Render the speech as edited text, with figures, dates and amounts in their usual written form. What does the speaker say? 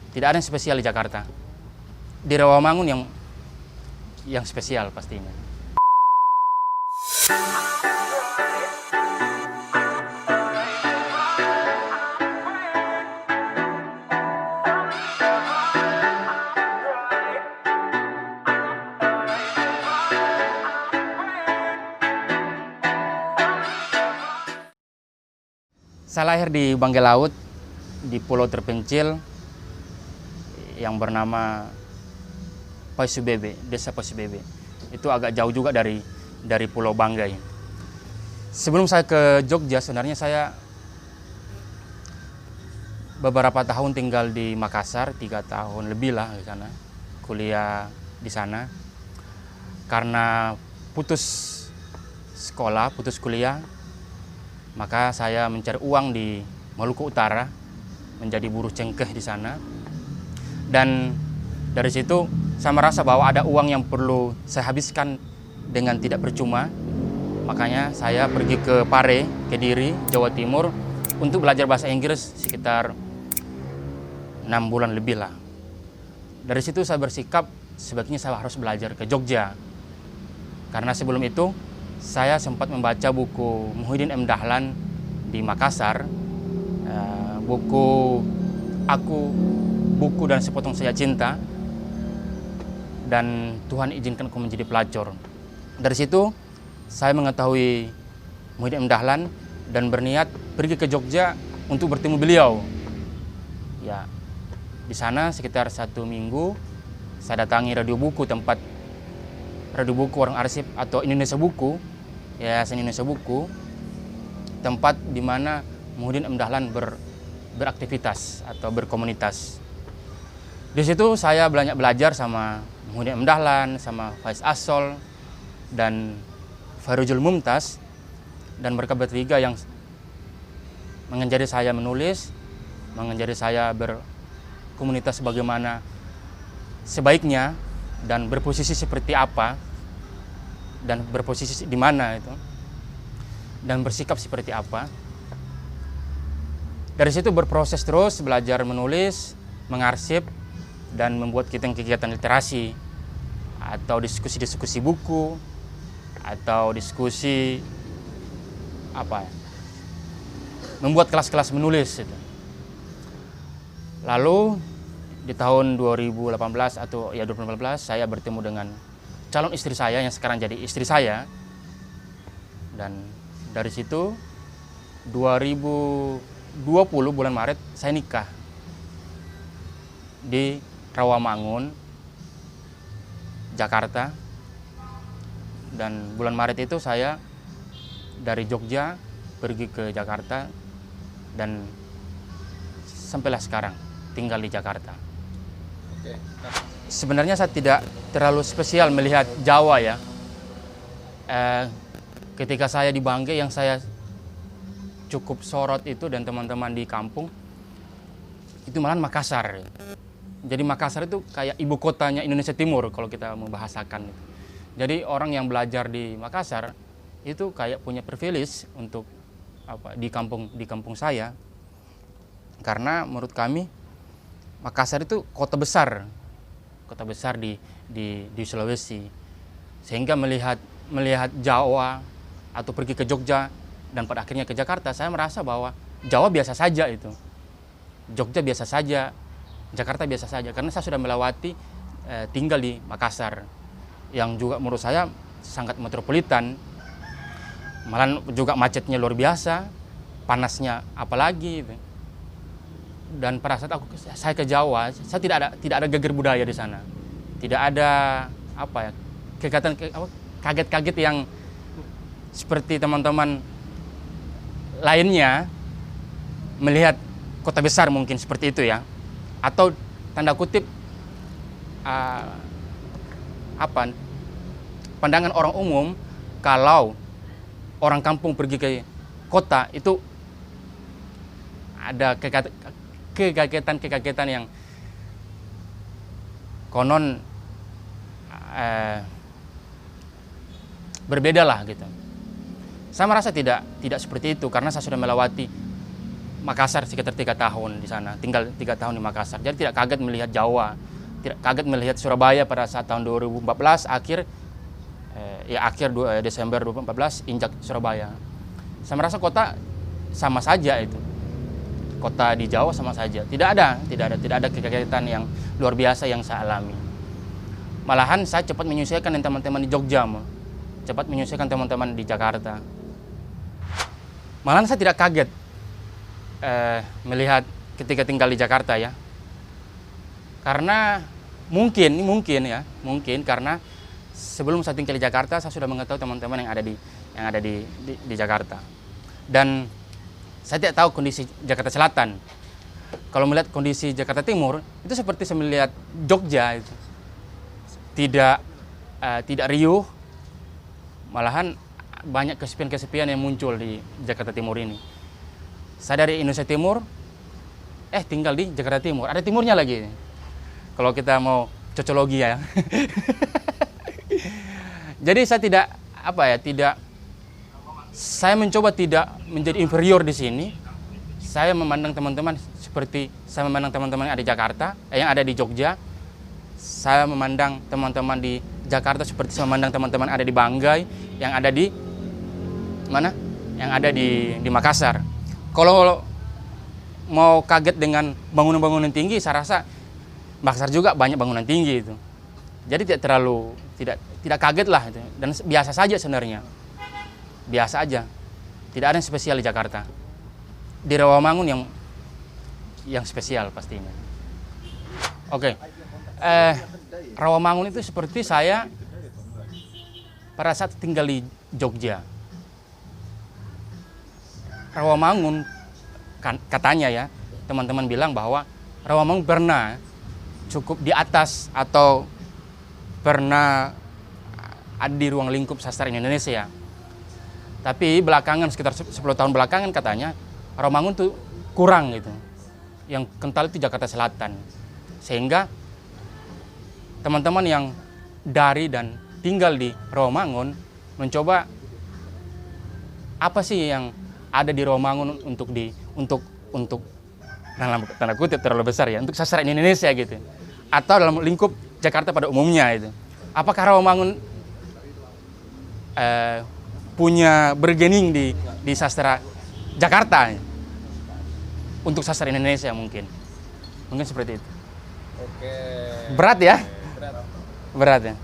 tidak ada yang spesial di Jakarta. Di Rawamangun yang spesial pastinya. Saya lahir di Banggai Laut, di pulau terpencil yang bernama Paisubebe, Desa Paisubebe. Itu agak jauh juga dari Pulau Banggai. Sebelum saya ke Jogja, sebenarnya saya beberapa tahun tinggal di Makassar, 3 tahun lebih lah di sana, kuliah di sana. Karena putus sekolah, putus kuliah, maka saya mencari uang di Maluku Utara, menjadi buruh cengkeh di sana. Dan dari situ saya merasa bahwa ada uang yang perlu saya habiskan dengan tidak percuma. Makanya saya pergi ke Pare, Kediri, Jawa Timur untuk belajar bahasa Inggris sekitar 6 bulan lebih lah. Dari situ saya bersikap sebaiknya saya harus belajar ke Jogja. Karena sebelum itu saya sempat membaca buku Muhyiddin M. Dahlan di Makassar, buku Buku dan Sepotong Saja Cinta, dan Tuhan izinkan aku menjadi pelacur. Dari situ saya mengetahui Muhyiddin M. Dahlan dan berniat pergi ke Jogja untuk bertemu beliau. Ya, di sana sekitar 1 minggu saya datangi Radio Buku, tempat Radio Buku Warung Arsip atau Indonesia Buku, Yayasan Indonesia Buku, tempat di mana Muhyiddin M. Dahlan beraktivitas atau berkomunitas. Di situ saya banyak belajar sama Muhyiddin M. Dahlan, sama Faiz Assol, dan Fairujul Mumtaz, dan mereka bertiga yang mengajari saya menulis, mengajari saya berkomunitas bagaimana sebaiknya, dan berposisi seperti apa, dan berposisi di mana itu, dan bersikap seperti apa. Dari situ berproses terus, belajar menulis, mengarsip, dan membuat kegiatan literasi, atau diskusi-diskusi buku, atau diskusi membuat kelas-kelas menulis itu. Lalu di tahun 2018 atau 2018 saya bertemu dengan calon istri saya yang sekarang jadi istri saya. Dan dari situ 2020 bulan Maret saya nikah di Rawamangun, Jakarta. Dan bulan Maret itu saya dari Jogja pergi ke Jakarta dan sampailah sekarang tinggal di Jakarta. Sebenarnya saya tidak terlalu spesial melihat Jawa ya. Ketika saya di Banggai, yang saya cukup sorot itu dan teman-teman di kampung itu malahan Makassar. Jadi Makassar itu kayak ibu kotanya Indonesia Timur kalau kita membahasakan. Jadi orang yang belajar di Makassar itu kayak punya privilege untuk di kampung saya. Karena menurut kami Makassar itu kota besar di Sulawesi, sehingga melihat Jawa atau pergi ke Jogja dan pada akhirnya ke Jakarta, saya merasa bahwa Jawa biasa saja itu, Jogja biasa saja, Jakarta biasa saja, karena saya sudah melewati tinggal di Makassar yang juga menurut saya sangat metropolitan, malah juga macetnya luar biasa, panasnya apalagi gitu. Dan pada saat saya ke Jawa, saya tidak ada geger budaya di sana. Tidak ada kaget-kaget yang seperti teman-teman lainnya melihat kota besar mungkin seperti itu ya. Atau tanda kutip pandangan orang umum kalau orang kampung pergi ke kota itu ada kekagetan yang konon berbeda lah gitu. Saya merasa tidak seperti itu karena saya sudah melewati Makassar sekitar 3 tahun di sana, tinggal 3 tahun di Makassar. Jadi tidak kaget melihat Jawa, tidak kaget melihat Surabaya pada saat tahun 2014 akhir Desember 2014 injak Surabaya. Saya merasa kota sama saja itu. Kota di Jawa sama saja. Tidak ada kegiatan yang luar biasa yang saya alami. Malahan saya cepat menyesuaikan dengan teman-teman di Jogja, cepat menyesuaikan teman-teman di Jakarta. Malahan saya tidak kaget melihat ketika tinggal di Jakarta ya. Karena mungkin karena sebelum saya tinggal di Jakarta saya sudah mengetahui teman-teman yang ada di Jakarta. Dan saya tidak tahu kondisi Jakarta Selatan. Kalau melihat kondisi Jakarta Timur itu seperti saya melihat Jogja itu. Tidak riuh, malahan banyak kesepian-kesepian yang muncul di Jakarta Timur ini. Saya dari Indonesia Timur, tinggal di Jakarta Timur. Ada timurnya lagi. Kalau kita mau cocologi ya. Jadi saya saya mencoba tidak menjadi inferior di sini. Saya memandang teman-teman seperti saya memandang teman-teman yang ada di Jakarta, yang ada di Jogja. Saya memandang teman-teman di Jakarta seperti saya memandang teman-teman ada di Banggai, yang ada di mana? Yang ada di Makassar. Kalau mau kaget dengan bangunan-bangunan tinggi, saya rasa Makassar juga banyak bangunan tinggi itu. Jadi tidak kaget lah itu. Dan biasa saja sebenarnya. Biasa aja. Tidak ada yang spesial di Jakarta. Di Rawamangun yang spesial pastinya. Oke. Rawamangun itu seperti saya pada saat tinggal di Jogja. Rawamangun katanya ya, teman-teman bilang bahwa Rawamangun pernah cukup di atas atau pernah ada di ruang lingkup sastra Indonesia. Tapi belakangan sekitar 10 tahun belakangan katanya Rawamangun tuh kurang gitu. Yang kental itu Jakarta Selatan. Sehingga teman-teman yang dari dan tinggal di Rawamangun mencoba apa sih yang ada di Rawamangun untuk dalam tanda kutip terlalu besar ya, untuk sastra Indonesia gitu. Atau dalam lingkup Jakarta pada umumnya itu. Apakah Rawamangun punya bergening di sastra Jakarta untuk sastra Indonesia mungkin seperti itu. Oke. Berat ya? Berat ya.